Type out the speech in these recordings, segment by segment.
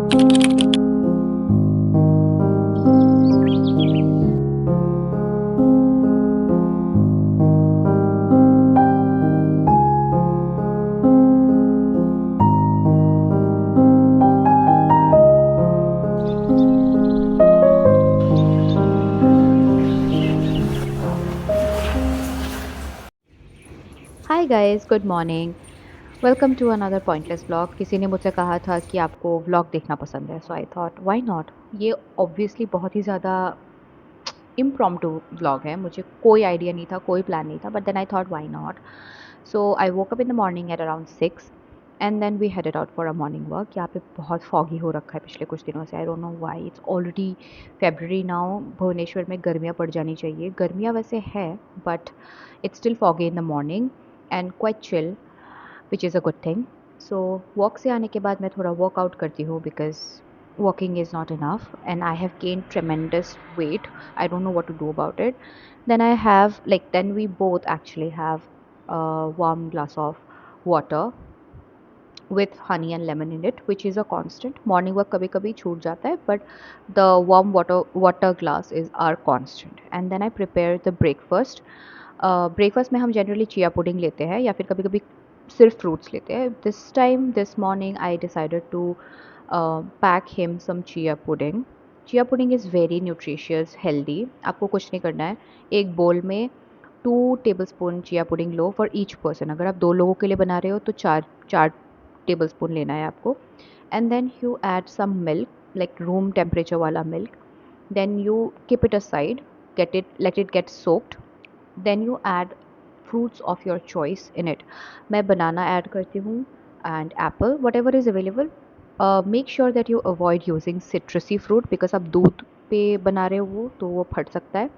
Hi guys, good morning. Welcome to another pointless vlog. किसी ने मुझसे कहा था कि आपको व्लॉग देखना पसंद है, सो आई थॉट व्हाई नॉट। ये ऑब्वियसली बहुत ही ज़्यादा इम्प्रॉम्प्टू व्लॉग है। मुझे कोई आइडिया नहीं था, कोई प्लान नहीं था, but then I thought why not. So I woke up in the morning at around 6 and then we headed out for a morning walk. यहाँ पे बहुत फॉगी हो रखा है पिछले कुछ दिनों से। I don't know why, it's already February now. Bhubaneswar में गर्मियाँ पड़ जानी चाहिए। गर्मियाँ वैसे है, but it's still foggy in the morning and quite chill, which is a good thing. So walk से आने के बाद मैं थोड़ा वर्कआउट करती हूँ, because walking is not enough and I have gained tremendous weight. I don't know what to do about it. Then I have, like, then we both actually have a warm glass of water with honey and lemon in it, which is a constant. Morning walk kabhi kabhi छूट जाता है, but the warm water glass is our constant. And then I prepare the breakfast. Breakfast में हम generally chia pudding लेते हैं या फिर कभी कभी सिर्फ फ्रूट्स लेते हैं। This time this morning I decided to pack him some chia pudding. Chia pudding is very nutritious, healthy. आपको कुछ नहीं करना है। एक बोल में 2 टेबलस्पून चिया पुडिंग लो फॉर ईच पर्सन। अगर आप 2 लोगों के लिए बना रहे हो तो चार चार टेबलस्पून लेना है आपको। And then you add some milk, like room temperature वाला milk. Then you keep it aside, get it, let it get soaked. Then you add fruits of your choice in it. मैं banana add करती हूँ and apple, whatever is available. Make sure that you avoid using citrusy fruit, because आप दूध पे बना रहे हो वो तो वो फट सकता है।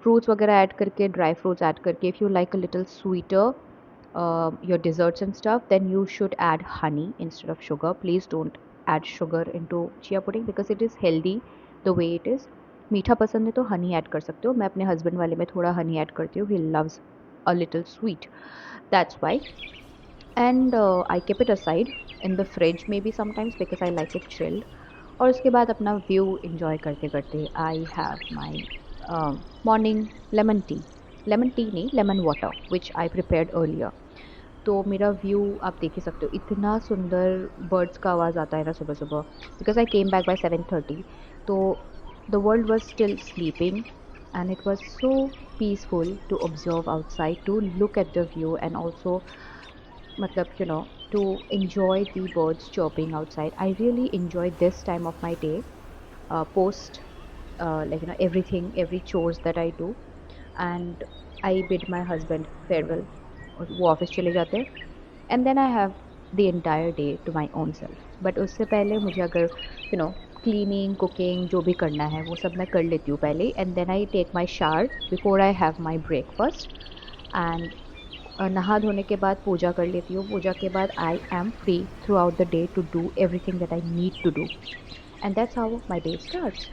फ्रूट्स वगैरह ऐड करके, ड्राई फ्रूट्स ऐड करके, if you like a little sweeter your desserts and stuff, then you should add honey instead of sugar. Please don't add sugar into chia pudding because it is healthy the way it is. मीठा पसंद है तो honey add कर सकते हो। मैं अपने husband वाले में थोड़ा हनी ऐड करती हूँ। He loves a little sweet, that's why. And I keep it aside in the fridge maybe sometimes, because I like it chilled. और उसके बाद अपना व्यू इंजॉय करते करते I have my morning lemon tea नहीं, lemon water, which I prepared earlier. तो मेरा view आप देख ही सकते हो, इतना सुंदर बर्ड्स का आवाज़ आता है ना सुबह सुबह। Because I came back by 7:30, तो the world was still sleeping and it was so peaceful to observe outside, to look at the view and also, मतलब, to enjoy the birds chirping outside. I really enjoy this time of my day, post, like, everything, every chores that I do. And I bid my husband farewell, और वो office चले जाते हैं। And then I have the entire day to my own self. But उससे पहले मुझे अगर cleaning, cooking जो भी करना है वो सब मैं कर लेती हूँ पहले। And then I take my shower before I have my breakfast. And नहा धोने के बाद पूजा कर लेती हूँ। पूजा के बाद I am free throughout the day to do everything that I need to do, and that's how my day starts.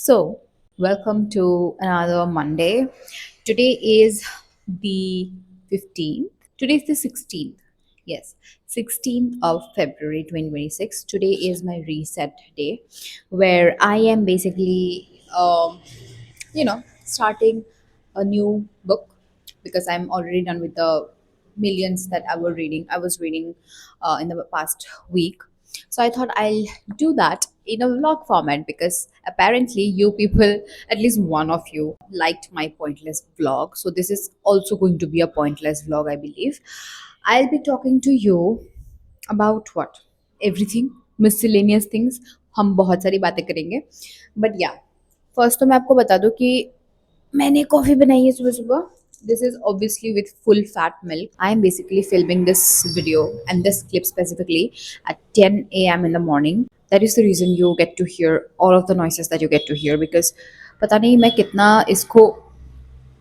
So, welcome to another Monday. Today is the 15th. Today is the 16th. Yes, 16th of February 2026. Today is my reset day where I am basically, starting a new book because I'm already done with the millions that I was reading in the past week. So I thought I'll do that in a vlog format because apparently you people, at least one of you, liked my pointless vlog. So this is also going to be a pointless vlog, I believe. I'll be talking to you about what? Everything, miscellaneous things. हम बहुत सारी बातें करेंगे. But yeah, first तो मैं आपको बता दूं कि मैंने कॉफ़ी बनाई है सुबह सुबह. This is obviously with full fat milk. I am basically filming this video and this clip specifically at 10 a.m. in the morning. That is the reason you get to hear all of the noises that you get to hear because पता नहीं मैं कितना इसको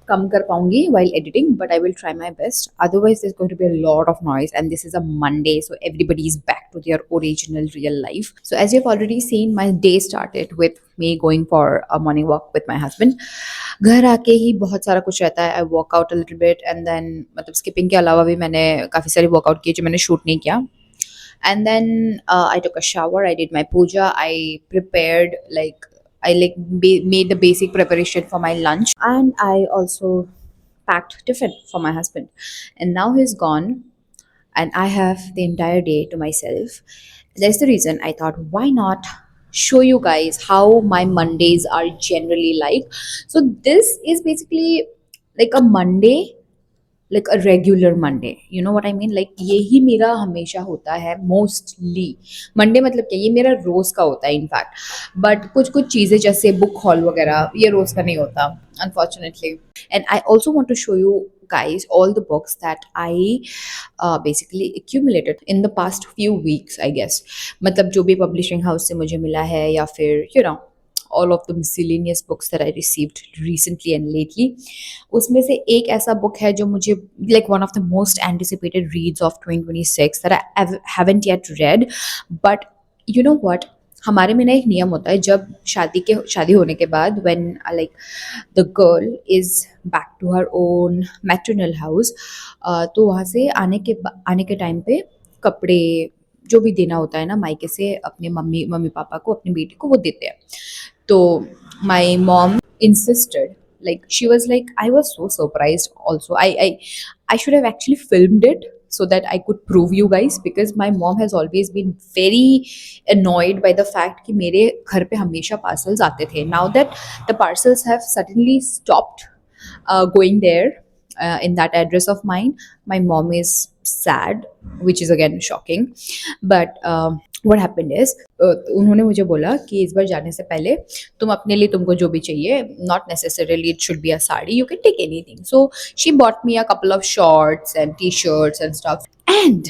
कम कर पाऊंगी while editing, but I will try my best. Otherwise, there's going to be a lot of noise, and this is a Monday, so everybody is back to their original real life. So, as you've already seen, my day started with me going for a morning walk with my husband. घर आके ही बहुत सारा कुछ रहता है. I work out a little bit and then मतलब skipping के अलावा भी मैंने काफ़ी सारी वर्कआउट किए जो मैंने शूट नहीं किया. And then I took a shower, I did my puja, I prepared like made the basic preparation for my lunch, and I also packed tiffin for my husband. And now he's gone, and I have the entire day to myself. That's the reason I thought, why not show you guys how my Mondays are generally like. So this is basically like a Monday, like a regular Monday. You know what I mean? Like यही मेरा हमेशा होता है mostly. Monday मतलब क्या, ये मेरा रोज का होता है इनफैक्ट. बट कुछ कुछ चीज़ें जैसे बुक हॉल वगैरह ये रोज का नहीं होता unfortunately. And I also want to show you guys all the books that I basically accumulated in the past few weeks, I guess. मतलब जो भी publishing house से मुझे मिला है या फिर all of the miscellaneous books that I received recently and lately. उसमें से एक ऐसा book है जो मुझे like one of the most anticipated reads of 2026 that I haven't yet read. But you know what? हमारे में ना एक नियम होता है जब शादी होने के बाद when like the girl is back to her own maternal house, तो वहाँ से आने के टाइम पे कपड़े जो भी देना होता है ना मायके से अपने मम्मी पापा को, अपनी बेटी को वो देते हैं. तो my mom insisted, like she was like, I was so surprised also. I should have actually filmed it so that I could prove you guys, because my mom has always been very annoyed by the fact कि मेरे घर पे हमेशा parcels आते थे. Now that the parcels have suddenly stopped going there in that address of mine, my mom is sad, which is again shocking. But what happened is उन्होंने मुझे बोला कि इस बार जाने से पहले तुम अपने लिए तुमको जो भी चाहिए, not necessarily it should be a sari, you can take anything. So she bought me a couple of shorts and t-shirts and stuff, and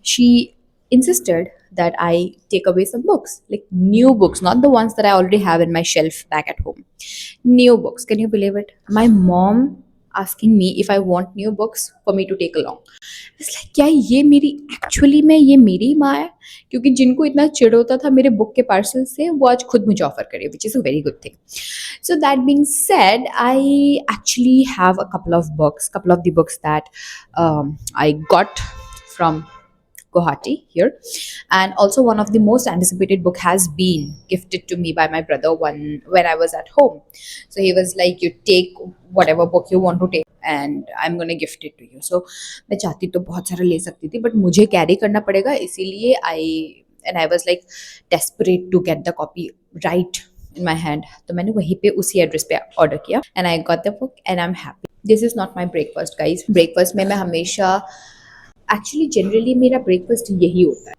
she insisted that I take away some books, like new books, not the ones that I already have in my shelf back at home. New books. Can you believe it? My mom asking me if I want new books for me to take along. It's like, क्या ये मेरी actually में ये मेरी माँ है? क्योंकि जिनको इतना चिढ़ होता था मेरे बुक के पार्सल से, वो आज खुद मुझे ऑफर करे, which is a very good thing. So that being said, I actually have a couple of the books that I got from Guwahati here, and also one of the most anticipated book has been gifted to me by my brother when I was at home. So he was like, you take whatever book you want to take and I'm gonna gift it to you. So मैं चाहती तो बहुत सारा ले सकती थी, but मुझे carry करना पड़ेगा, इसीलिए I was like desperate to get the copy right in my hand. तो मैंने वहीं पे उसी एड्रेस पे ऑर्डर किया and I got the book and I'm happy. This is not my breakfast, guys. Breakfast में मैं हमेशा एक्चुअली जनरली मेरा ब्रेकफास्ट यही होता है.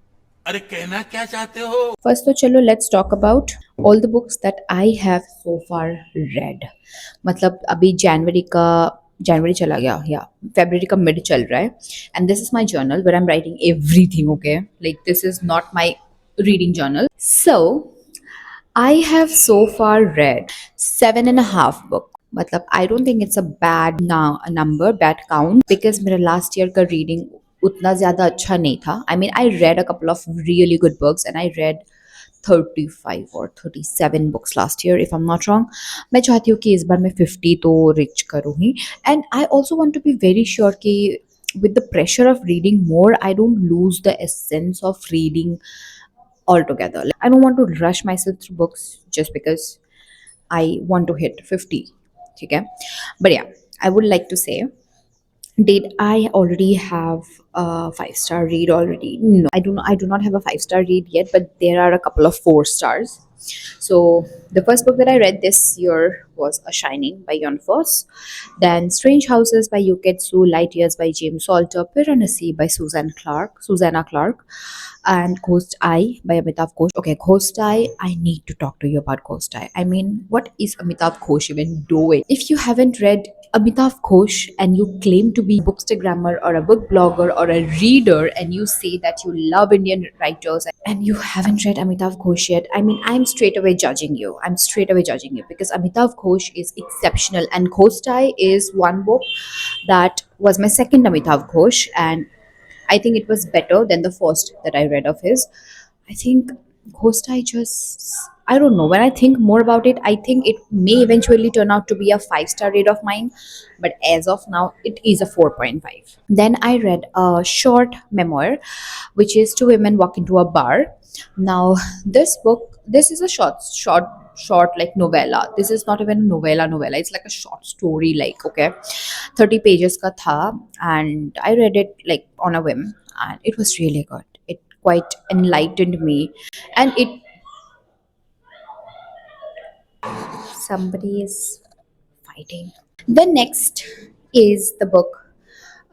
अरे कहना क्या चाहते हो? फर्स्ट तो चलो let's talk about all the books that I have so far red. मतलब अभी जनवरी चला गया या फरवरी का मिड चल रहा है, and this is my journal where I am writing everything. Okay, like this is not my reading journal. So I have so far read 7.5 book. मतलब I don't think it's a bad number, bad count, because मेरा last year का reading उतना ज़्यादा अच्छा नहीं था. I mean I read a couple of really good books and I read 35 or 37 books last year if I am not wrong. मैं चाहती हूँ कि इस बार मैं 50 तो रिच करूँ ही. And I also want to be very sure कि with the pressure of reading more, I don't lose the essence of reading altogether. Like, I don't want to rush myself through books just because I want to hit 50. Okay? But yeah, I would like to say Did I already have a 5-star read already? No, I do not have a 5-star read yet, but there are a couple of 4 stars. So the first book that I read this year was A Shining by Jon Foss, then Strange Houses by Yuketsu, Light Years by James Salter, Piranesi by Susanna Clark, and Ghost Eye by Amitav Ghosh. Okay, Ghost Eye, I need to talk to you about Ghost Eye. I mean, what is Amitav Ghosh even doing? If you haven't read Amitav Ghosh and you claim to be a bookstagrammer or a book blogger or a reader and you say that you love Indian writers and you haven't read Amitav Ghosh yet, I mean, I'm straight away judging you. I'm straight away judging you because Amitav Ghosh is exceptional and Ghost Eye is one book that was my second Amitav Ghosh, and I think it was better than the first that I read of his. I think Ghost Eye just, I don't know. When I think more about it, I think it may eventually turn out to be a 5-star read of mine, but as of now, it is a 4.5. Then I read a short memoir, which is Two Women Walk into a Bar. Now, this is a short like novella. This is not even a novella. It's like a short story, like, okay, 30 pages ka tha, and I read it like on a whim, and it was really good. It quite enlightened me, and it somebody is fighting. The next is the book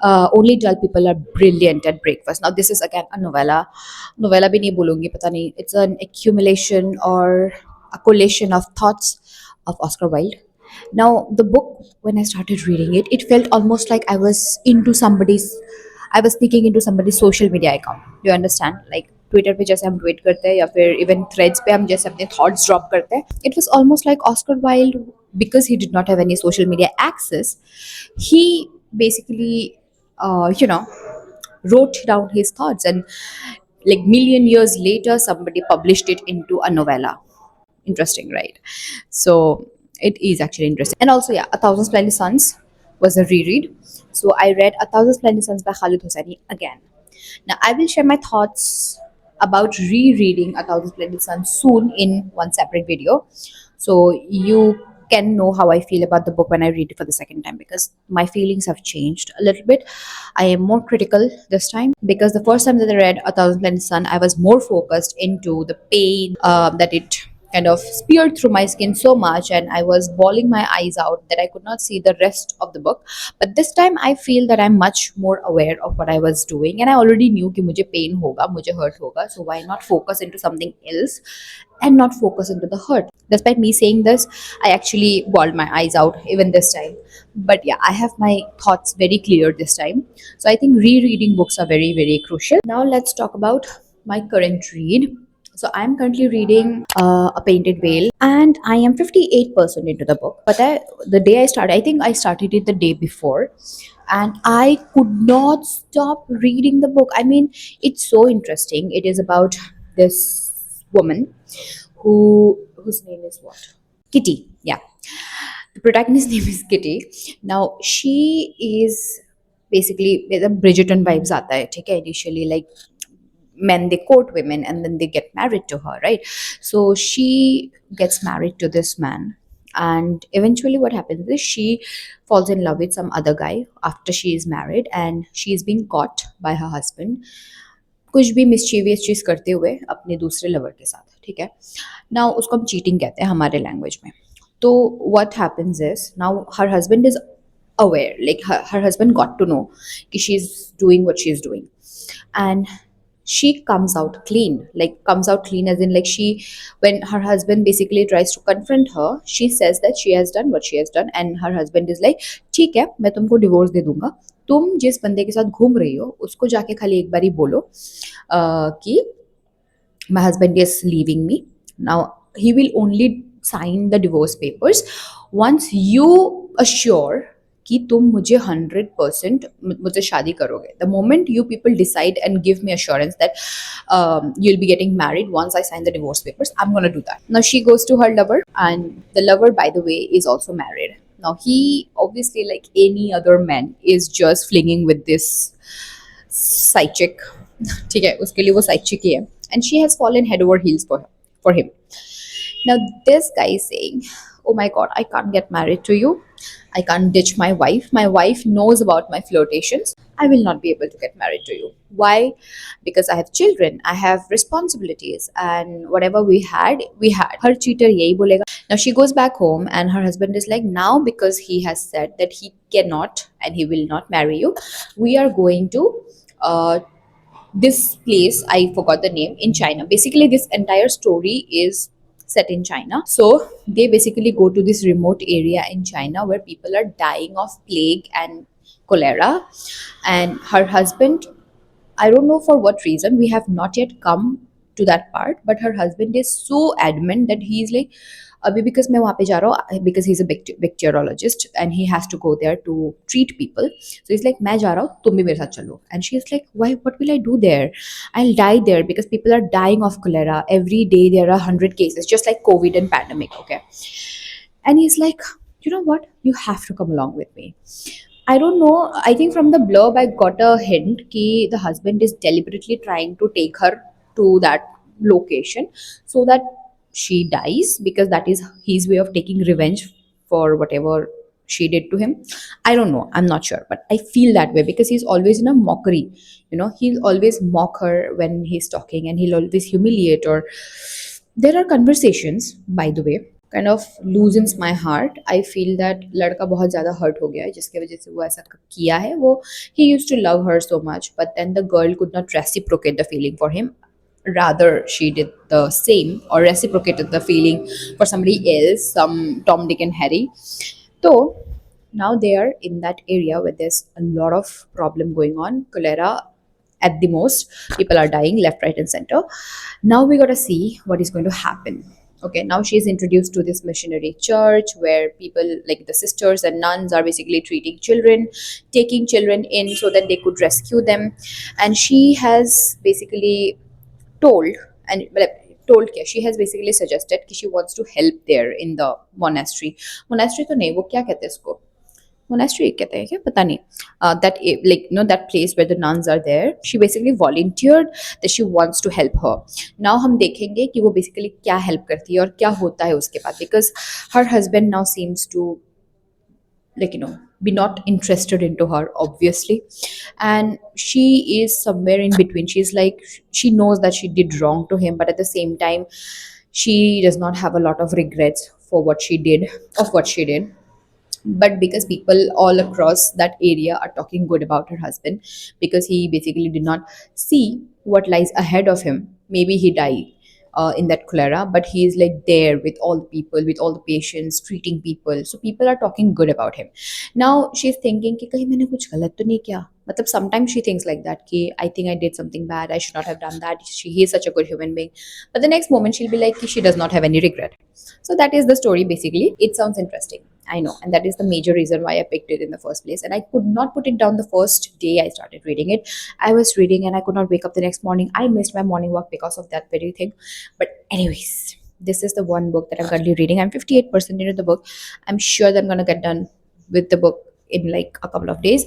Only Dull People Are Brilliant at Breakfast. Now, this is again a novella. Novella bhi nahi bolungi, pata nahi. It's an accumulation or a collation of thoughts of Oscar Wilde. Now, the book, when I started reading it, it felt almost like I was sneaking into somebody's social media account. Do you understand? Like Twitter पे जैसे हम tweet करते हैं या फिर even threads पे हम जैसे अपने थॉट्स ड्रॉप करते हैं, it was almost like Oscar Wilde, because he did not have any social media access, he basically you know, wrote down his thoughts, and like million years later somebody published it into a novella. Interesting, right? So it is actually interesting. And also, yeah, A Thousand Splendid Suns was a reread. So I read A Thousand Splendid Suns by Khalid Hosseini again. Now I will share my thoughts about rereading A Thousand Splendid Suns soon in one separate video, so you can know how I feel about the book when I read it for the second time, because my feelings have changed a little bit. I am more critical this time, because the first time that I read A Thousand Splendid Sun, I was more focused into the pain that it kind of speared through my skin so much, and I was bawling my eyes out that I could not see the rest of the book. But this time I feel that I'm much more aware of what I was doing, and I already knew कि मुझे pain होगा, मुझे hurt होगा, so why not focus into something else and not focus into the hurt. Despite me saying this, I actually bawled my eyes out even this time. But yeah, I have my thoughts very clear this time. So I think rereading books are very, very crucial. Now let's talk about my current read. So I'm currently reading A Painted Veil, and I am 58% into the book. But the day I started, I think I started it the day before, and I could not stop reading the book. I mean, it's so interesting. It is about this woman whose name is what? Kitty. Yeah. The protagonist's name is Kitty. Now she is basically the Bridgerton vibes आता है, ठीक है? Initially, like men they court women and then they get married to her, right? So she gets married to this man, and eventually what happens is she falls in love with some other guy after she is married, and she is being caught by her husband कुछ भी mischievous चीज़ करते हुए अपने दूसरे lover के साथ, ठीक है? नाउ उसको हम चीटिंग कहते हैं हमारे लैंग्वेज में. तो what happens is now her husband is aware, like her husband got to know कि she's doing what she's doing, and she comes out clean, like comes out clean as in like she, when her husband basically tries to confront her, she says that she has done what she has done, and her husband is like ठीक है मैं तुमको divorce दे दूंगा, तुम जिस बंदे के साथ घूम रही हो उसको जाके खाली एक बारी बोलो कि my husband is leaving me. Now he will only sign the divorce papers once you assure कि तुम मुझे 100% मुझसे शादी करोगे. The moment you people decide and give me assurance that you'll be getting married once I sign the divorce papers, I'm gonna do that. Now she goes to her lover, and the lover, by the way, is also married. Now he obviously, like any other man, is just flinging with this side chick. ठीक है, उसके लिए वो side chick ही है, and she has fallen head over heels for him. Now this guy is saying, "Oh my God, I can't get married to you. I can't ditch my wife. My wife knows about my flirtations. I will not be able to get married to you. Why? Because I have children, I have responsibilities, and whatever we had, we had. Her cheater yahi bolega. Now she goes back home, and her husband is like, now because he has said that he cannot and he will not marry you, we are going to uh, this place, I forgot the name, in China. Basically, this entire story is set in China. So they basically go to this remote area in China where people are dying of plague and cholera. And her husband, I don't know for what reason, we have not yet come to that part, but her husband is so adamant that he's like, अभी because मैं वहाँ पे जा रहा हूँ, because he's a bacteriologist and he has to go there to treat people. So he's like, मैं जा रहा हूँ, तुम भी मेरे साथ चलो. And she's like, why? What will I do there? I'll die there because people are dying of cholera every day. There are 100 cases, just like COVID and pandemic. Okay, and he's like, you know what? You have to come along with me. I don't know. I think from the blurb, I got a hint that the husband is deliberately trying to take her to that location so that she dies, because that is his way of taking revenge for whatever she did to him. I don't know. I'm not sure. But I feel that way because he's always in a mockery. You know, he'll always mock her when he's talking, and he'll always humiliate her. There are conversations, by the way, kind of loosens my heart. I feel that लड़का बहुत ज़्यादा hurt हो गया है जिसके वजह से वो ऐसा किया है. वो he used to love her so much, but then the girl could not reciprocate the feeling for him. Rather, she did the same or reciprocated the feeling for somebody else, some Tom, Dick, and Harry. So now they are in that area where there's a lot of problem going on, cholera at the most. People are dying left, right, and center. Now we gotta see what is going to happen. Okay, now she is introduced to this missionary church where people like the sisters and nuns are basically treating children, taking children in so that they could rescue them. And she has basically told, and well, told क्या, she has basically suggested कि she wants to help there in the monastery. Monastery तो नहीं, वो क्या कहते हैं इसको, monastery कहते हैं क्या, पता नहीं. That like that place where the nuns are there, she basically volunteered that she wants to help her. Now हम देखेंगे कि वो basically क्या help करती है और क्या होता है उसके बाद, because her husband now seems to like be not interested into her, obviously. And she is somewhere in between. She's like, she knows that she did wrong to him, but at the same time she does not have a lot of regrets for what she did, of what she did. But because people all across that area are talking good about her husband, because he basically did not see what lies ahead of him. Maybe he died in that cholera, but he is like there with all the people, with all the patients, treating people. So people are talking good about him. Now she's thinking कि कहीं मैंने कुछ गलत तो नहीं किया. मतलब sometimes she thinks like that कि I think I did something bad, I should not have done that. He is such a good human being. But the next moment she'll be like कि she does not have any regret. So that is the story basically. It sounds interesting, I know, and that is the major reason why I picked it in the first place. And I could not put it down the first day I started reading it. I was reading and I could not wake up the next morning. I missed my morning walk because of that very thing. But anyways, this is the one book that I'm currently reading. I'm 58% into the book. I'm sure that I'm gonna get done with the book in like a couple of days.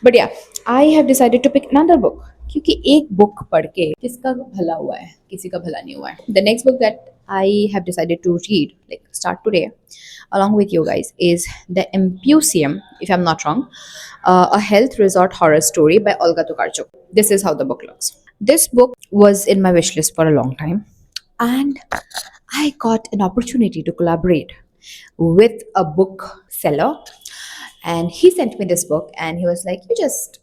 But yeah, I have decided to pick another book क्योंकि एक book पढ़ के किसका भला हुआ है, किसी का भला नहीं हुआ है. The next book that I have decided to read, like start today, along with you guys, is The Impusium, if I'm not wrong, a health resort horror story by Olga Tokarczuk. This is how the book looks. This book was in my wish list for a long time, and I got an opportunity to collaborate with a bookseller, and he sent me this book, and he was like, "You just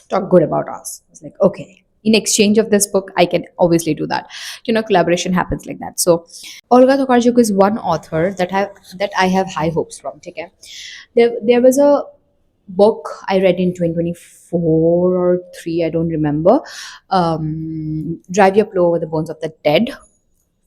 talk good about us." I was like, okay. In exchange of this book, I can obviously do that. Collaboration happens like that. So, Olga Tokarczuk is one author that I have high hopes from. Okay, there was a book I read in 2024 or 3, I don't remember. Drive Your Plow Over the Bones of the Dead.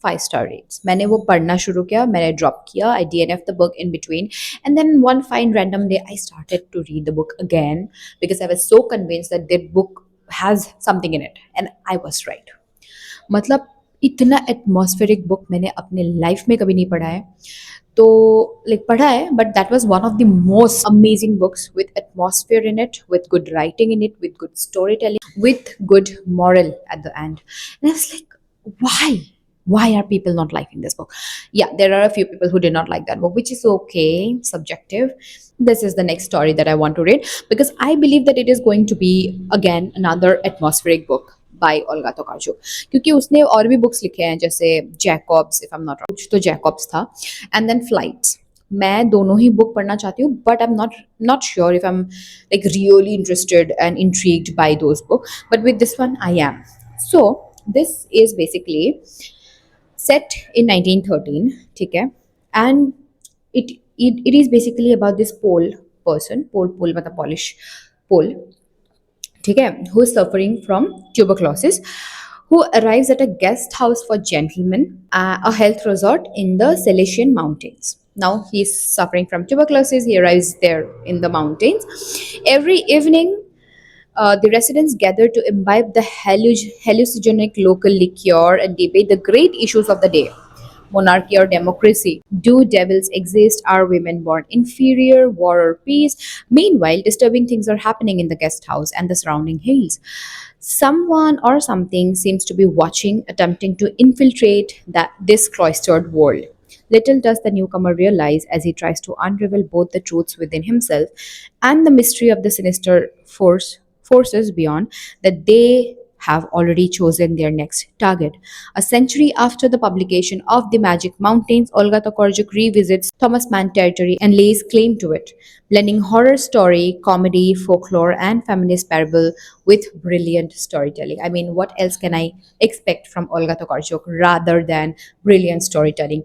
5-star rates. मैंने वो पढ़ना शुरू किया, मैंने drop किया, I DNF the book in between, and then one fine random day I started to read the book again because I was so convinced that that book has something in it, and I was right. मतलब इतना atmospheric book मैंने अपने life में कभी नहीं पढ़ा है. तो like पढ़ा है, but that was one of the most amazing books with atmosphere in it, with good writing in it, with good storytelling, with good moral at the end. And I was like, why? why are people not liking this book? Yeah, there are a few people who did not like that book, which is okay, subjective. This is the next story that I want to read, because I believe that it is going to be again another atmospheric book by Olga Tokarczuk, क्योंकि उसने और भी books लिखे हैं, जैसे Jacobs, if I am not wrong, कुछ तो जैकॉब्स था, एंड देन फ्लाइट्स. मैं दोनों ही बुक पढ़ना चाहती हूँ, but I am not sure if I am like really interested and intrigued by those book, but with this one I am. So this is basically set in 1913, ठीक है, and it is basically about this Pole person, Pole मतलब Polish Pole, ठीक है, who is suffering from tuberculosis, who arrives at a guest house for gentlemen, a health resort in the Silesian mountains. Now he is suffering from tuberculosis. He arrives there in the mountains. Every evening, the residents gather to imbibe the hallucinogenic local liqueur and debate the great issues of the day. Monarchy or democracy? Do devils exist? Are women born inferior? War or peace? Meanwhile, disturbing things are happening in the guest house and the surrounding hills. Someone or something seems to be watching, attempting to infiltrate this cloistered world. Little does the newcomer realize, as he tries to unravel both the truths within himself and the mystery of the sinister forces beyond, that they have already chosen their next target. A century after the publication of The Magic Mountains, Olga Tokarczuk revisits Thomas Mann territory and lays claim to it, blending horror story, comedy, folklore, and feminist parable with brilliant storytelling. I mean, what else can I expect from Olga Tokarczuk rather than brilliant storytelling?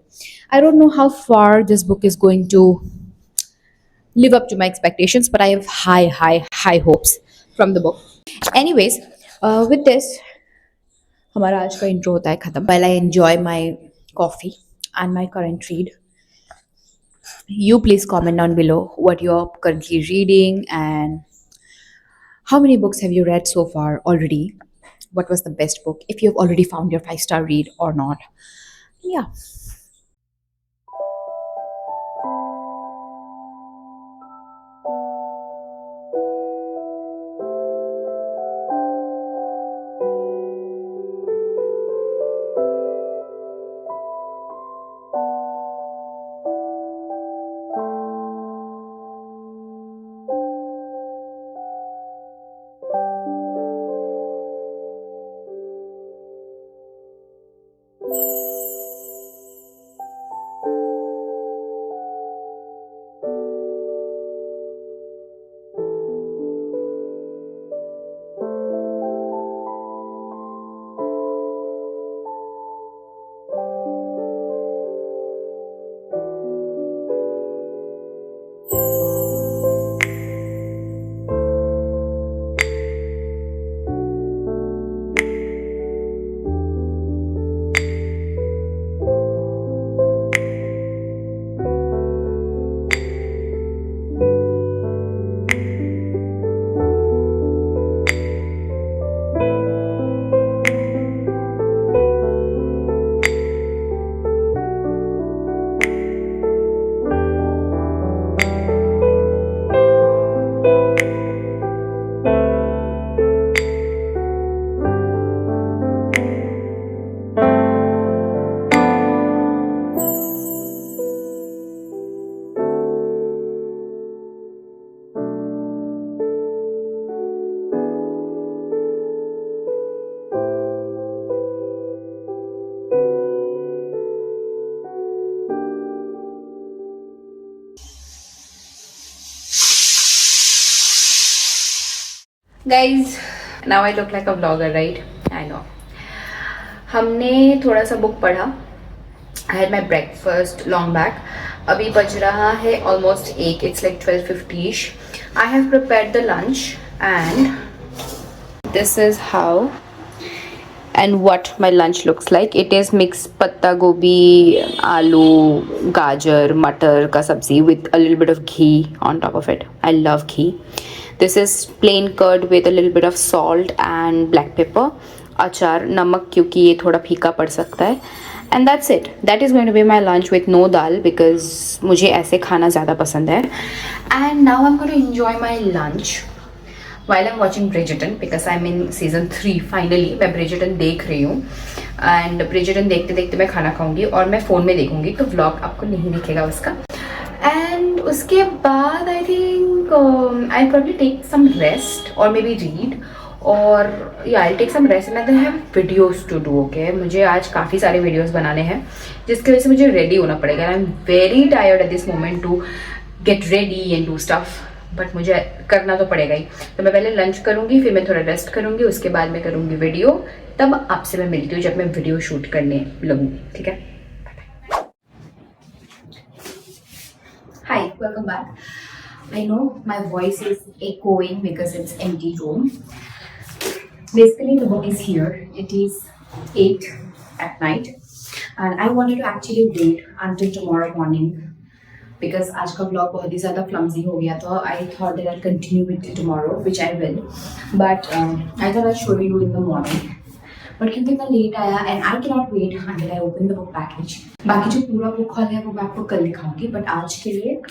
I don't know how far this book is going to live up to my expectations, but I have high hopes from the book. Anyways, with this, हमारा आज का intro होता है खत्म. While I enjoy my coffee and my current read, you please comment down below what you're currently reading and how many books have you read so far already. What was the best book? If you've already found your 5-star read or not. Yeah. Guys, now I look like a vlogger, right? I know. हमने थोड़ा सा book पढ़ा. I had my breakfast long back. अभी बज रहा है almost 8. It's like 12:50ish. I have prepared the lunch and this is how and what my lunch looks like. It is mixed patta gobi, aloo, gajar, matar ka sabzi with a little bit of ghee on top of it. I love ghee. This is plain curd with a little bit of salt and black pepper. अचार, नमक क्योंकि ये थोड़ा फीका पड़ सकता है. And that's it. That is going to be my lunch with no dal because मुझे ऐसे खाना ज़्यादा पसंद है. And now I'm going to enjoy my lunch while I'm watching Bridgerton because I'm in season 3 finally. मैं Bridgerton देख रही हूँ. एंड ब्रिजर्टन देखते देखते मैं खाना खाऊंगी और मैं फ़ोन में देखूंगी, तो व्लॉग आपको नहीं दिखेगा उसका. एंड उसके बाद I think I probably take some rest और मे बी रीड, और या I take some rest and then have videos to do. Okay, मुझे आज काफ़ी सारे वीडियोस बनाने हैं जिसकी वजह से मुझे रेडी होना पड़ेगा. I am very tired at this moment to get ready and do stuff, but मुझे करना तो पड़ेगा ही. तो मैं पहले लंच करूँगी, फिर मैं थोड़ा रेस्ट करूँगी, उसके बाद मैं करूँगी वीडियो. तब आपसे मैं मिलती हूँ जब मैं वीडियो शूट करने लगूँगी. ठीक है, hi, welcome back. I know my voice is echoing because it's empty room. Basically, the book is here. It is 8 at night, and I wanted to actually wait until tomorrow morning because आज का vlog बहुत ही ज़्यादा clumsy हो गया था. I thought that I'll continue with it tomorrow, which I will. But I thought I'll show you in the morning. But क्योंकि इतना late आया and I cannot wait until I open the book package. बाकी जो पूरा book hall है वो मैं आपको कल दिखाऊंगी. But आज के लिए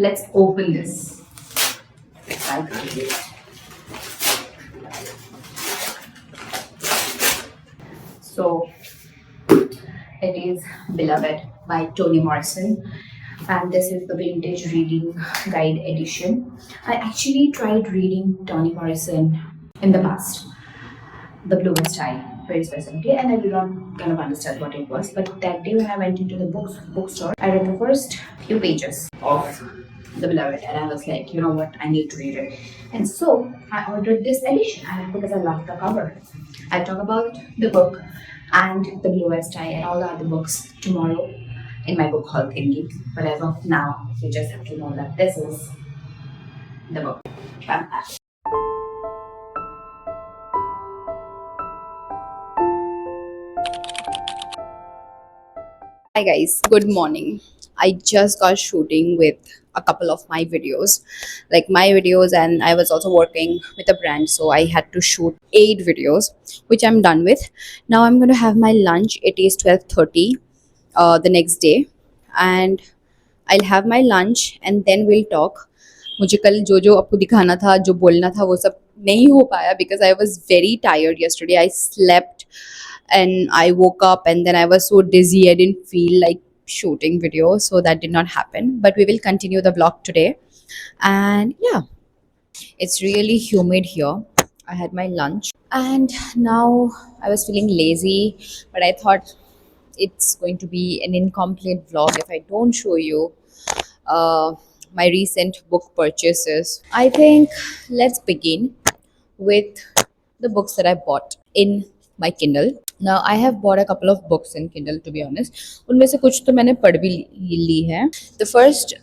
let's open this. I'll do it. So it is Beloved by Toni Morrison, and this is the vintage reading guide edition. I actually tried reading Toni Morrison in the past, The Bluest Eye, very specifically, and I did not kind of understand what it was. But that day when I went into the bookstore, I read the first few pages of The Beloved, and I was like, you know what, I need to read it. And so I ordered this edition, and because I love the cover. I'll talk about the book and The Bluest Eye and all the other books tomorrow in my book haul thingy. But as of now, you just have to know that this is the book. Fantastic. Hi guys, good morning. I just got shooting with a couple of my videos, and I was also working with a brand, so I had to shoot 8 videos, which I'm done with. Now I'm going to have my lunch. It is 12:30 the next day, and I'll have my lunch and then we'll talk. मुझे कल जो जो आपको दिखाना था, जो बोलना था, वो सब नहीं हो पाया because I was very tired yesterday. I slept and I woke up and then I was so dizzy. I didn't feel like shooting video, so that did not happen. But we will continue the vlog today. And yeah, it's really humid here. I had my lunch and now I was feeling lazy, but I thought it's going to be an incomplete vlog if I don't show you my recent book purchases. I think let's begin with the books that I bought in my Kindle. Now I have bought a couple of books in Kindle, to be honest. उनमें से कुछ तो मैंने पढ़ भी ली है. The first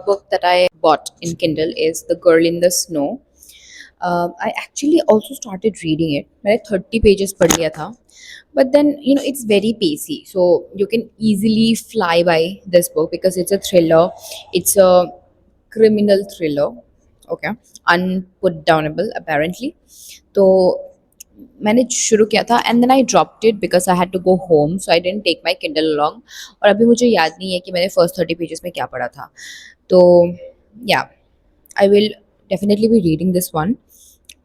book that I bought in Kindle is The Girl in the Snow. I actually also started reading it. मैंने 30 pages पढ़ लिया था. But then, you know, it's very pacey. So you can easily fly by this book because it's a thriller. It's a criminal thriller. Okay. Unputdownable, apparently. तो मैंने शुरू किया था and then I dropped it because I had to go home, so I didn't take my Kindle along. और अभी मुझे याद नहीं है कि मैंने first 30 pages में क्या पढ़ा था. तो yeah, I will definitely be reading this one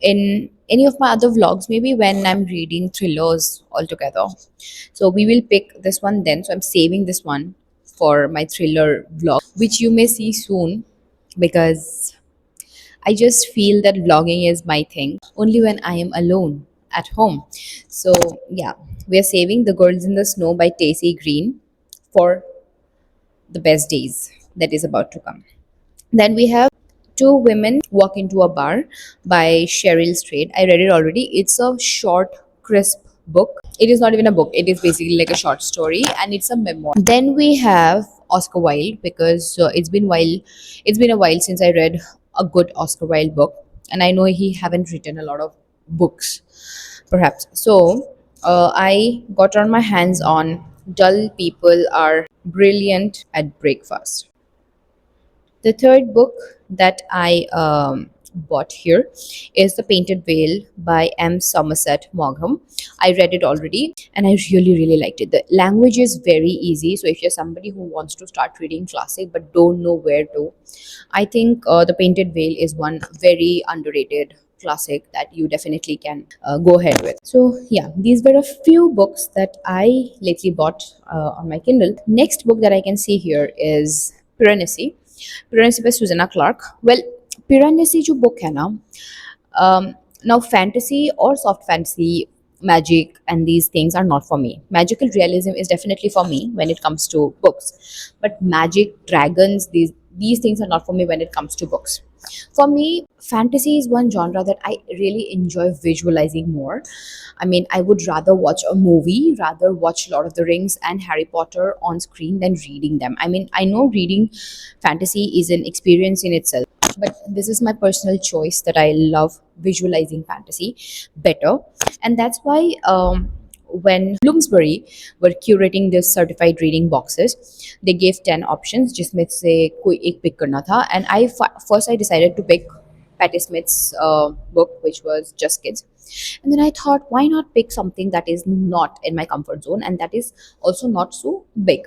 in any of my other vlogs, maybe when I'm reading thrillers altogether. So we will pick this one then. So I'm saving this one for my thriller vlog, which you may see soon because I just feel that vlogging is my thing only when I am alone at home. So yeah, we are saving The Girls in the Snow by Tacy Green for the best days that is about to come. Then we have Two Women Walk into a Bar by Cheryl Strayed. I read it already. It's a short, crisp book. It is not even a book. It is basically like a short story, and it's a memoir. Then we have Oscar Wilde because it's been a while since I read a good Oscar Wilde book, and I know he haven't written a lot of books, perhaps. So I got on my hands on Dull People Are Brilliant at Breakfast. The third book that I bought here is The Painted Veil by M. Somerset Maugham. I read it already and I really liked it. The language is very easy. So if you're somebody who wants to start reading classic but don't know where to, I think The Painted Veil is one very underrated classic that you definitely can go ahead with. So yeah, these were a few books that I lately bought on my Kindle. Next book that I can see here is Piranesi. Piranesi by Susanna Clark. Well, Piranesi जो book है ना, now fantasy or soft fantasy, magic and these things are not for me. Magical realism is definitely for me when it comes to books, but magic, dragons, these things are not for me when it comes to books. For me, fantasy is one genre that I really enjoy visualizing more. I mean, I would rather watch a movie, rather watch Lord of the Rings and Harry Potter on screen than reading them. I mean, I know reading fantasy is an experience in itself, but this is my personal choice that I love visualizing fantasy better. And that's why when Bloomsbury were curating this certified reading boxes, they gave 10 options जिसमें से कोई एक pick करना था, and first I decided to pick Patti Smith's book, which was Just Kids. And then I thought, why not pick something that is not in my comfort zone and that is also not so big?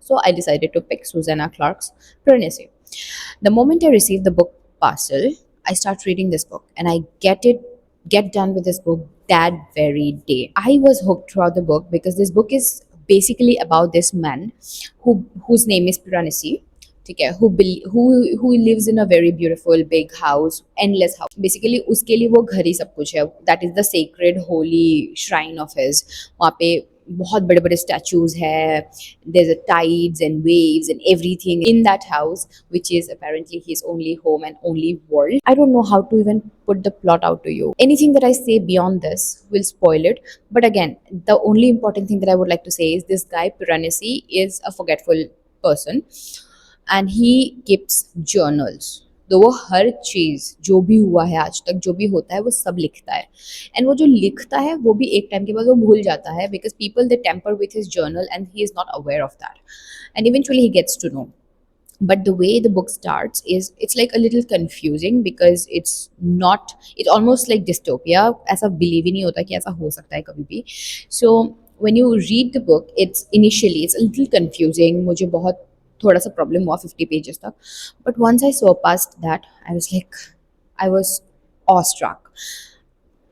So I decided to pick Susanna Clark's Piranesi. The moment I receive the book parcel, I start reading this book and I get done with this book that very day. I was hooked throughout the book because this book is basically about this man whose name is Piranesi. ठीक है, who lives in a very beautiful big house, endless house. Basically उसके लिए वो घर ही सब कुछ है. That is the sacred holy shrine of his. वहाँ पे बहुत बड़े बड़े statues है. There's a tides and waves and everything in that house, which is apparently his only home and only world. I don't know how to even put the plot out to you. Anything that I say beyond this will spoil it. But again, the only important thing that I would like to say is this guy Piranesi is a forgetful person and he keeps journals. तो वो हर चीज़ जो भी हुआ है आज तक, जो भी होता है, वो सब लिखता है. एंड वो जो लिखता है वो भी एक टाइम के बाद वो भूल जाता है because people they tamper with his journal and he is not aware of that, and eventually he gets to know. But the way the book starts is it's like a little confusing because it's almost like dystopia. ऐसा believe ही नहीं होता कि ऐसा हो सकता है कभी भी. So when you read the book, it's a little confusing. मुझे बहुत थोड़ा सा प्रॉब्लम हुआ 50 पेजेस तक, but once I surpassed that, I was awestruck.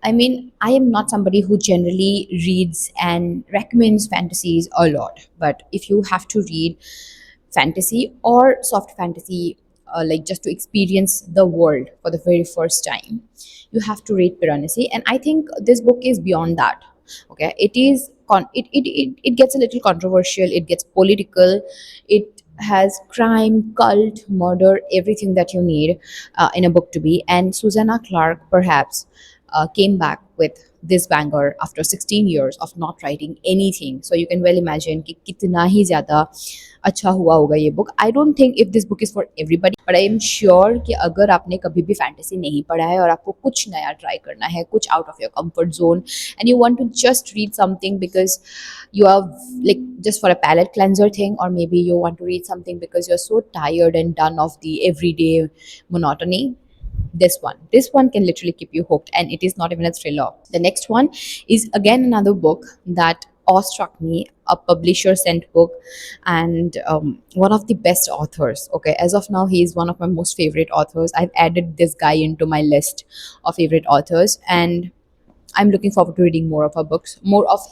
I mean, I am not somebody who generally reads and recommends fantasies a lot, but if you have to read fantasy or soft fantasy, like just to experience the world for the very first time, you have to read Piranesi. And I think this book is beyond that. Okay, it gets a little controversial, it gets political, it has crime, cult, murder, everything that you need in a book to be. And Susanna Clark perhaps came back with this banger after 16 years of not writing anything. So you can well imagine कि कितना ही ज़्यादा अच्छा हुआ होगा ये book. I don't think if this book is for everybody, but I am sure कि अगर आपने कभी भी फैंटेसी नहीं पढ़ा है और आपको कुछ नया ट्राई करना है, कुछ out of your comfort zone, and you want to just read something because you are like just for a palate cleanser thing, or maybe you want to read something because you're so tired and done of the everyday monotony, this one can literally keep you hooked, and it is not even a thriller. The next one is again another book that awestruck me, a publisher sent book, and one of the best authors. Okay, as of now he is one of my most favorite authors. I've added this guy into my list of favorite authors, and I'm looking forward to reading more of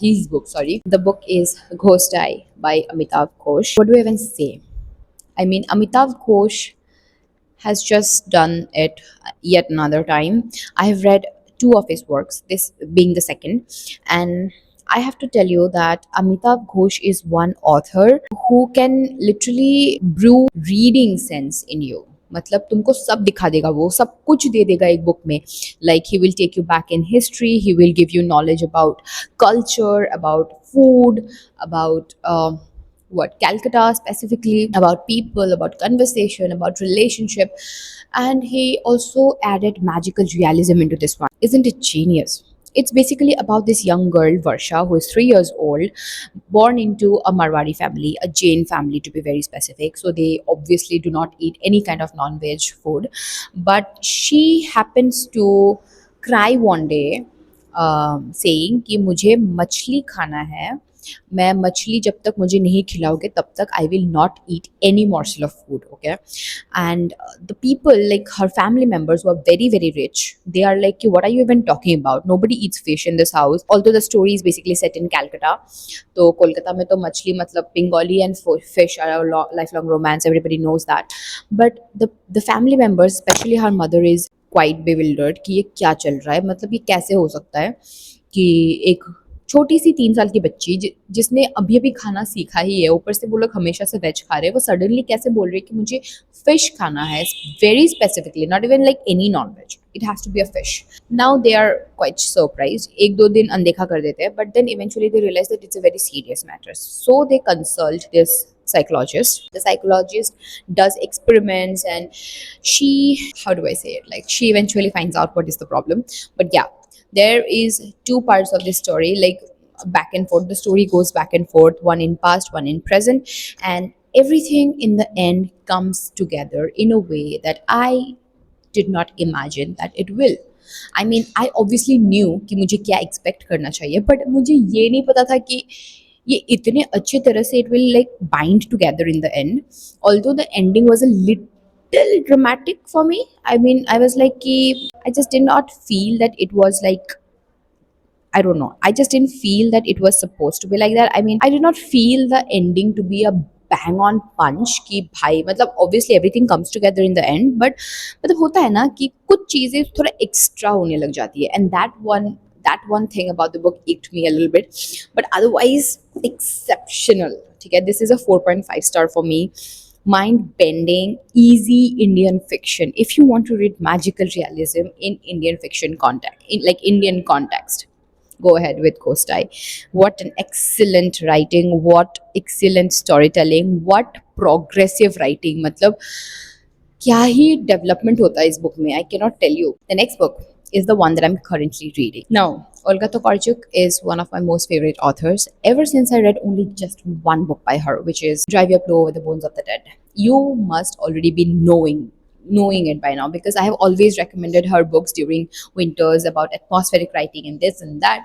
his books. Sorry, the book is Ghost Eye by Amitav Ghosh. What do I even say? I mean, Amitav Ghosh has just done it yet another time. I have read two of his works, this being the second, and I have to tell you that Amitav Ghosh is one author who can literally brew reading sense in you. मतलब तुमको सब दिखा देगा, वो सब कुछ दे देगा एक बुक में. Like he will take you back in history, he will give you knowledge about culture, about food, about what Calcutta specifically, about people, about conversation, about relationship, and he also added magical realism into this one. Isn't it genius? It's basically about this young girl Varsha, who is 3 years old, born into a Marwari family, a Jain family to be very specific. So they obviously do not eat any kind of non-veg food, but she happens to cry one day saying कि मुझे मछली खाना है मैं मछली जब तक मुझे नहीं खिलाओगे तब तक I will not eat any morsel of food, okay? And the people, like her family members, were very very rich. They are like, what are you even talking about? Nobody eats fish in this house. Although the story is basically set in Calcutta, तो कोलकाता में तो मछली मतलब Bengali and fish are a lifelong romance. Everybody knows that. But the family members, especially her mother, is quite bewildered कि ये क्या चल रहा है, मतलब ये कैसे हो सकता है कि एक छोटी सी 3 साल की बच्ची जिसने अभी अभी खाना सीखा ही है, ऊपर से वो लोग हमेशा से वेज खा रहे हैं, वो सडनली कैसे बोल रही है कि मुझे फिश खाना है, very specifically, not even like any non veg, it has to be a fish. Now they are quite surprise, 1-2 दिन अनदेखा कर देते हैं, but then eventually they realise that it's a very serious matter, so they consult this psychologist. The psychologist does experiments and she, how do I say it, like she eventually finds out what is the problem. But yeah, there is 2 parts of this story, like back and forth. The story goes back and forth, one in past, one in present, and everything in the end comes together in a way that I did not imagine that it will. I mean, I obviously knew कि मुझे क्या expect करना चाहिए, but मुझे ये नहीं पता था कि ये इतने अच्छे तरह से it will like bind together in the end. Although the ending was a little dramatic for me. I mean, I was like कि I just did not feel that it was like, I don't know. I just didn't feel that it was supposed to be like that. I mean, I did not feel the ending to be a bang on punch कि भाई मतलब obviously everything comes together in the end, but मतलब होता है ना कि कुछ चीज़ें थोड़ा extra होने लग जाती है, and that one thing about the book icked me a little bit, but otherwise exceptional. ठीक है, this is a 4.5 star for me. Mind bending, easy Indian fiction. If you want to read magical realism in Indian fiction context, in like Indian context, go ahead with Kostai. What an excellent writing, what excellent storytelling, what progressive writing. मतलब क्या ही development होता है इस book में, I cannot tell you. The next book is the one that I'm currently reading. Now, Olga Tokarczuk is one of my most favorite authors. Ever since I read only just one book by her, which is Drive Your Plow Over the Bones of the Dead. You must already be knowing it by now, because I have always recommended her books during winters about atmospheric writing and this and that.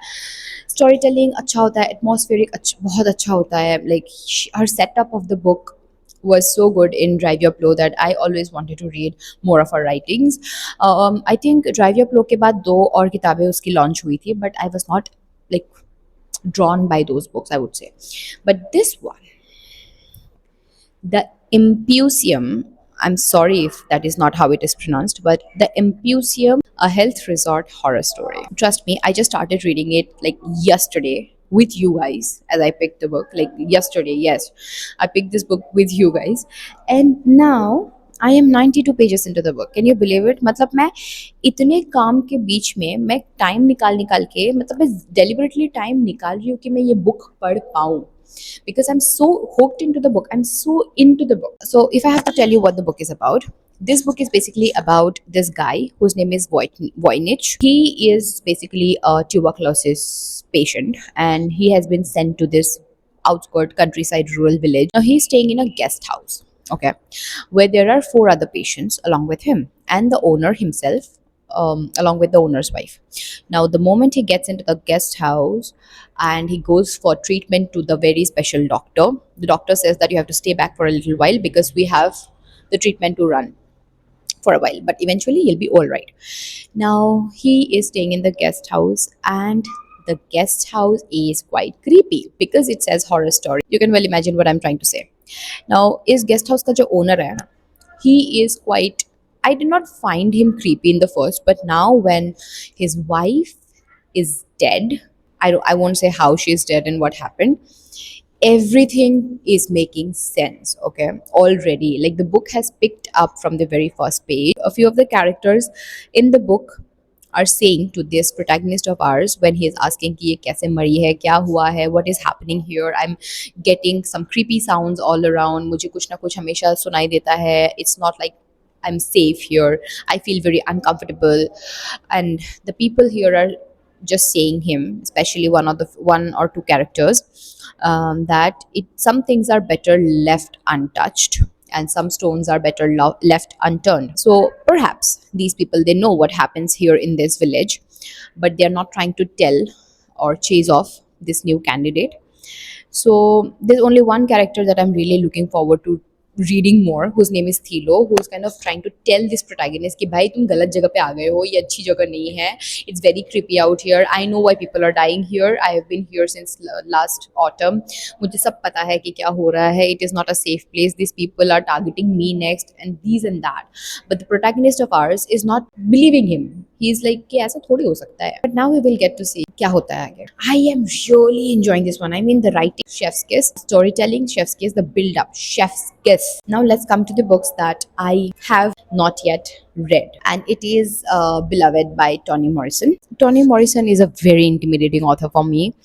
Storytelling अच्छा होता है, atmospheric बहुत अच्छा होता है. Like her setup of the book was so good in Drive Your Plow that I always wanted to read more of her writings. I think Drive Your Plow के बाद 2 और किताबें उसकी launch हुई थी, but I was not like drawn by those books, I would say. But this one, The Impusium, I'm sorry if that is not how it is pronounced, but The Impusium, a health resort horror story. Trust me, I just started reading it like yesterday with you guys as I picked the book. Like yesterday, yes. I picked this book with you guys. And now I am 92 pages into the book. Can you believe it? मतलब मैं इतने काम के बीच में मैं time निकाल के मतलब मैं deliberately टाइम निकाल रही हूँ कि मैं ये बुक पढ़ पाऊँ, because I'm so hooked into the book. I'm so into the book. So if I have to tell you what the book is about, this book is basically about this guy whose name is Voynich. He is basically a tuberculosis patient and he has been sent to this outskirt countryside rural village. Now he's staying in a guest house, okay, where there are 4 other patients along with him and the owner himself, along with the owner's wife. Now, the moment he gets into the guest house and he goes for treatment to the very special doctor, the doctor says that you have to stay back for a little while because we have the treatment to run for a while, but eventually you'll be all right. Now, he is staying in the guest house and the guest house is quite creepy because it says horror story. You can well imagine what I'm trying to say. Now, is guest house का जो owner है ना, he is quite, I did not find him creepy in the first, but now when his wife is dead, I won't say how she's dead and what happened. Everything is making sense, okay? Already. Like the book has picked up from the very first page. A few of the characters in the book are saying to this protagonist of ours when he is asking कि ये कैसे मरी है, क्या हुआ है, what is happening here, I'm getting some creepy sounds all around, मुझे कुछ ना कुछ हमेशा सुनाई देता है, it's not like I'm safe here, I feel very uncomfortable. And the people here are just saying him, especially one or two characters, that some things are better left untouched and some stones are better left unturned. So perhaps these people, they know what happens here in this village, but they're not trying to tell or chase off this new candidate. So there's only one character that I'm really looking forward to reading more, whose name is Thilo, who's kind of trying to tell this protagonist कि भाई तुम गलत जगह पे आ गए हो, ये अच्छी जगह नहीं है. It's very creepy out here. I know why people are dying here. I have been here since last autumn. मुझे सब पता है कि क्या हो रहा है. It is not a safe place. These people are targeting me next and these and that. But the protagonist of ours is not believing him. He's like कि ऐसा थोड़ी हो सकता है. But now we will get to see क्या होता है आगे. I am really enjoying this one. I mean the writing, chef's kiss, storytelling, chef's kiss, the build up, chef's kiss. Now let's come to the books that I have not yet read, and it is Beloved by Toni Morrison. Toni Morrison is a very intimidating author for me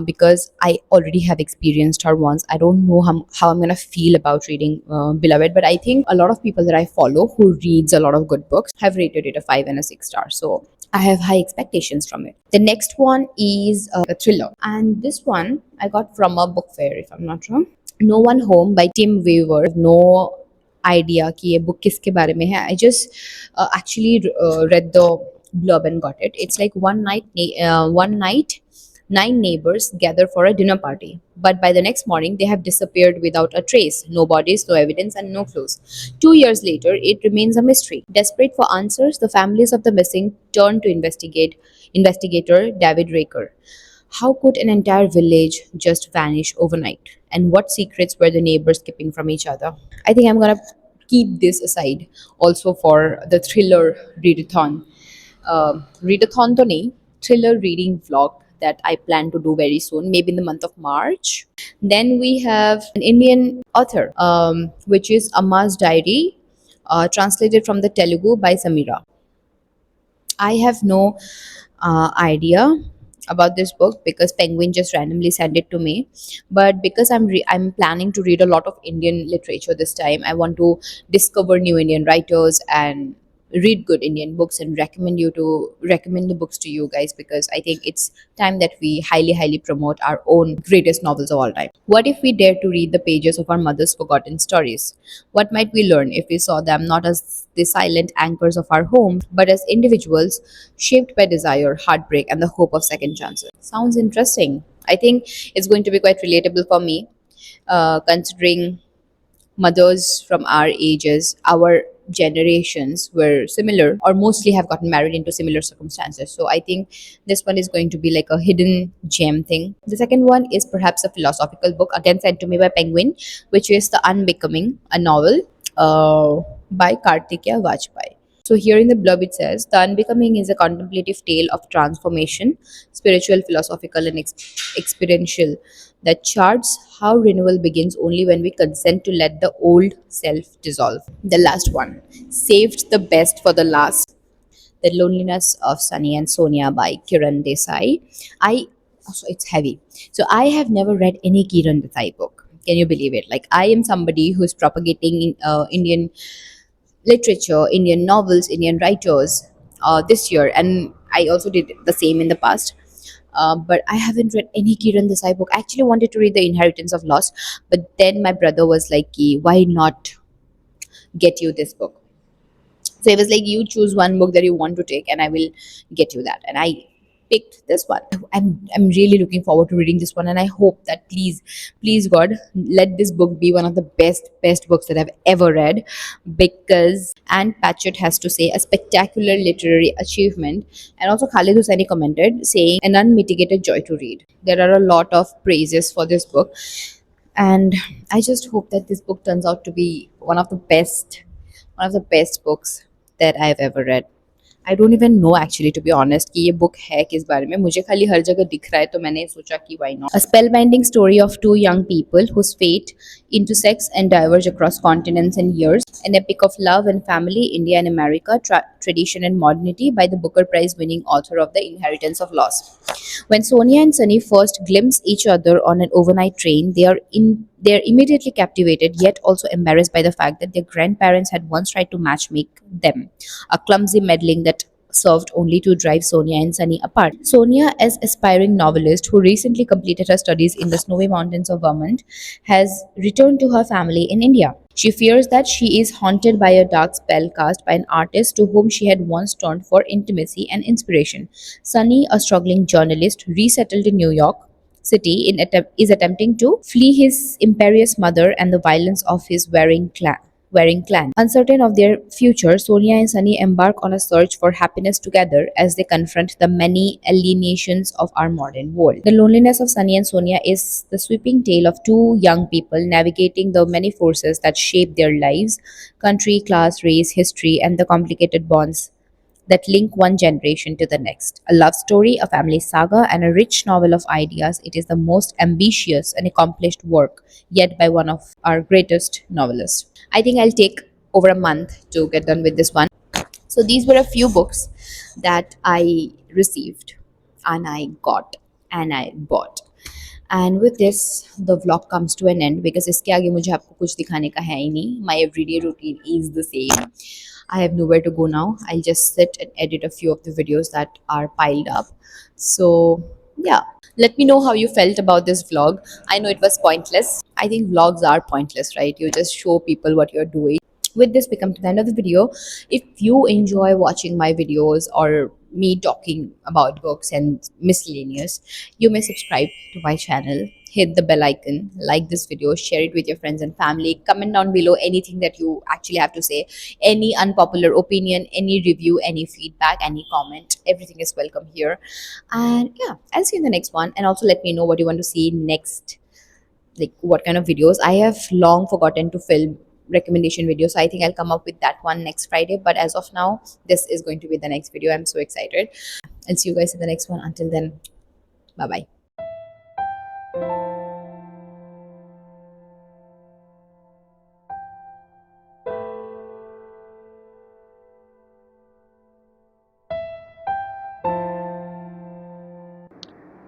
because I already have experienced her once. I don't know how I'm gonna feel about reading Beloved, but I think a lot of people that I follow who reads a lot of good books have rated it a 5 and a 6 star. So I have high expectations from it. The next one is a thriller, and this one I got from a book fair, if I'm not wrong. No One Home by Tim Weaver. No idea कि ये book किसके बारे में है. I just actually read the blurb and got it. It's like one night, 9 neighbors gather for a dinner party, but by the next morning they have disappeared without a trace. No bodies, no evidence, and no clues. 2 years later, it remains a mystery. Desperate for answers, the families of the missing turn to investigator David Raker. How could an entire village just vanish overnight? And what secrets were the neighbors keeping from each other? I think I'm gonna keep this aside also for the thriller readathon. Readathon to nahi, thriller reading vlog that I plan to do very soon, maybe in the month of March. Then we have an Indian author, which is Amma's Diary, translated from the Telugu by Samira. I have no idea about this book because Penguin just randomly sent it to me. But because I'm planning to read a lot of Indian literature this time, I want to discover new Indian writers and read good Indian books and recommend the books to you guys, because I think it's time that we highly promote our own greatest novels of all time. What if we dare to read the pages of our mother's forgotten stories? What might we learn if we saw them not as the silent anchors of our home, but as individuals shaped by desire, heartbreak, and the hope of second chances? Sounds interesting. I think it's going to be quite relatable for me, considering mothers from our ages, our generations were similar or mostly have gotten married into similar circumstances. So I think this one is going to be like a hidden gem thing. The second one is perhaps a philosophical book, again sent to me by Penguin, which is The Unbecoming, a novel by Kartikeya Vajpayee. So here in the blurb it says, The Unbecoming is a contemplative tale of transformation, spiritual, philosophical, and experiential, that charts how renewal begins only when we consent to let the old self dissolve. The last one, Saved the Best for the Last, The Loneliness of Sunny and Sonia by Kiran Desai. So it's heavy. So I have never read any Kiran Desai book. Can you believe it? Like, I am somebody who's propagating Indian literature, Indian novels, Indian writers this year, and I also did the same in the past. But I haven't read any Kiran Desai book. I actually wanted to read The Inheritance of Loss, but then my brother was like, "Ki, why not get you this book?" So he was like, "You choose one book that you want to take, and I will get you that." And I picked this one. I'm really looking forward to reading this one, and I hope that please God, let this book be one of the best books that I've ever read, because Anne Patchett has to say a spectacular literary achievement. And also Khalid Hosseini commented saying an unmitigated joy to read. There are a lot of praises for this book, and I just hope that this book turns out to be one of the best books that I've ever read. I don't even know actually to be honest कि ये book है किस बारे में. मुझे खाली हर जगह दिख रहा है तो मैंने सोचा कि why not. A spell binding story of two young people whose fate intersects and diverge across continents and years. An epic of love and family, India and America, tradition and modernity, by the Booker Prize winning author of The Inheritance of Loss. When Sonia and Sunny first glimpse each other on an overnight train, they are immediately captivated, yet also embarrassed by the fact that their grandparents had once tried to matchmake them, a clumsy meddling that served only to drive Sonia and Sunny apart. Sonia, as aspiring novelist who recently completed her studies in the snowy mountains of Vermont, has returned to her family in India. She fears that she is haunted by a dark spell cast by an artist to whom she had once turned for intimacy and inspiration. Sunny, a struggling journalist resettled in New York, city is attempting to flee his imperious mother and the violence of his warring clan. Uncertain of their future, Sonia and Sunny embark on a search for happiness together as they confront the many alienations of our modern world. The loneliness of Sunny and Sonia is the sweeping tale of two young people navigating the many forces that shape their lives: country, class, race, history, and the complicated bonds that link one generation to the next. A love story, a family saga, and a rich novel of ideas, it is the most ambitious and accomplished work yet by one of our greatest novelists. I think I'll take over a month to get done with this one. So these were a few books that I received and I got and I bought. And with this, the vlog comes to an end because इसके आगे मुझे आपको कुछ दिखाने का है ही नहीं. My everyday routine is the same. I have nowhere to go now. I'll just sit and edit a few of the videos that are piled up. So yeah, let me know how you felt about this vlog. I know it was pointless. I think vlogs are pointless, right? You just show people what you're doing. With this, we come to the end of the video. If you enjoy watching my videos or me talking about books and miscellaneous, you may subscribe to my channel, hit the bell icon, like this video, share it with your friends and family, comment down below anything that you actually have to say, any unpopular opinion, any review, any feedback, any comment, everything is welcome here. And yeah, I'll see you in the next one. And also let me know what you want to see next, like what kind of videos. I have long forgotten to film recommendation videos, so I think I'll come up with that one next Friday, but as of now this is going to be the next video. I'm so excited. I'll see you guys in the next one. Until then, bye bye.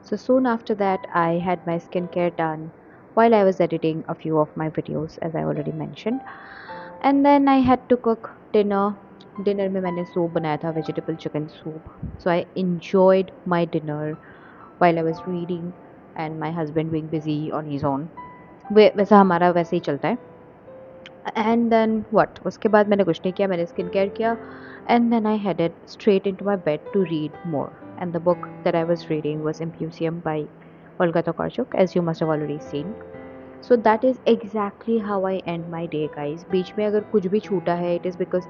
So soon after that, I had my skincare done while I was editing a few of my videos, as I already mentioned. And then I had to cook dinner. Dinner में मैंने soup बनाया था, vegetable chicken soup. So I enjoyed my dinner while I was reading and my husband being busy on his own. वैसा हमारा वैसे ही चलता है. And then what, उसके बाद मैंने कुछ नहीं किया, मैंने स्किन केयर किया and then I headed straight into my bed to read more. And the book that I was reading was Empusium by Olga Tokarczuk, as you must have already seen. So that is exactly how I end my day, guys. बीच में अगर कुछ भी छूटा है, it is because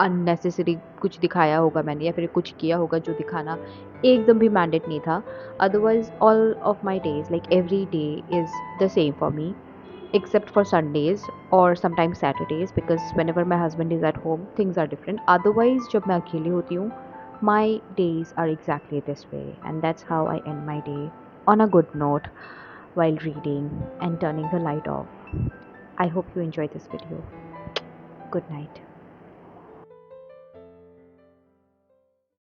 unnecessary कुछ दिखाया होगा मैंने या फिर कुछ किया होगा जो दिखाना एकदम भी मैंडेट नहीं था. Otherwise all of my days, like every day is the same for me, except for Sundays or sometimes Saturdays, because whenever my husband is at home things are different. Otherwise जब मैं अकेली होती हूँ, my days are exactly this way, and that's how I end my day, on a good note, while reading and turning the light off. I hope you enjoyed this video. Good night.